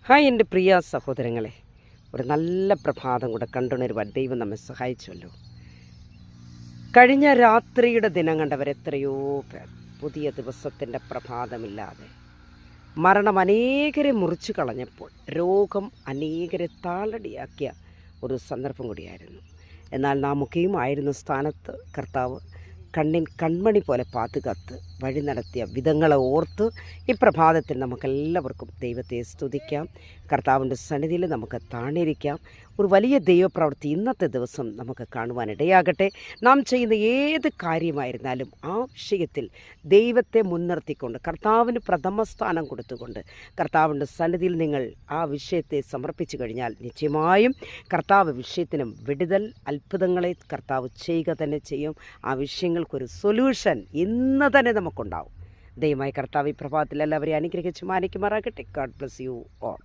Hi എൻ്റെ പ്രിയ സഹോദരങ്ങളെ, ഒരു നല്ല പ്രഭാതം കൂടെ കണ്ടുണരുവാൻ ദൈവം നമ്മെ സഹായിച്ചുവല്ലോ. കഴിഞ്ഞ രാത്രിയുടെ ദിനം കണ്ടവരെത്രയോ പേർ പുതിയ ദിവസത്തിൻ്റെ പ്രഭാതമില്ലാതെ മരണം അനേകരെ മുറിച്ചു കളഞ്ഞപ്പോൾ രോഗം അനേകരെ താളടിയാക്കിയ ഒരു സന്ദർഭം കൂടിയായിരുന്നു. എന്നാൽ നാമൊക്കെയും ആയിരുന്ന സ്ഥാനത്ത് കർത്താവ് കൺമണി പോലെ പാതുകാത്ത് വഴി നടത്തിയ വിധങ്ങളെ ഓർത്ത് ഈ പ്രഭാതത്തിൽ നമുക്കെല്ലാവർക്കും ദൈവത്തെ സ്തുതിക്കാം. കർത്താവിൻ്റെ സന്നിധിയിൽ നമുക്ക് താണിരിക്കാം. ഒരു വലിയ ദൈവപ്രവൃത്തി ഇന്നത്തെ ദിവസം നമുക്ക് കാണുവാനിടയാകട്ടെ. നാം ചെയ്യുന്ന ഏത് കാര്യമായിരുന്നാലും ആ വിഷയത്തിൽ ദൈവത്തെ മുൻനിർത്തിക്കൊണ്ട് കർത്താവിന് പ്രഥമ സ്ഥാനം കൊടുത്തുകൊണ്ട് കർത്താവിൻ്റെ സന്നിധിയിൽ നിങ്ങൾ ആ വിഷയത്തെ സമർപ്പിച്ചു കഴിഞ്ഞാൽ നിശ്ചയമായും കർത്താവ് വിഷയത്തിനും വിടുതൽ അത്ഭുതങ്ങളെ കർത്താവ് ചെയ്യുക തന്നെ ചെയ്യും. ആ വിഷയങ്ങൾക്കൊരു സൊല്യൂഷൻ ഇന്ന് തന്നെ നമുക്കുണ്ടാവും. ദൈവമായ കർത്താവ് ഈ പ്രഭാതത്തിൽ എല്ലാവരെയും അനുഗ്രഹിച്ച് മാനിക്കുമാറാകട്ടെ. God bless you all.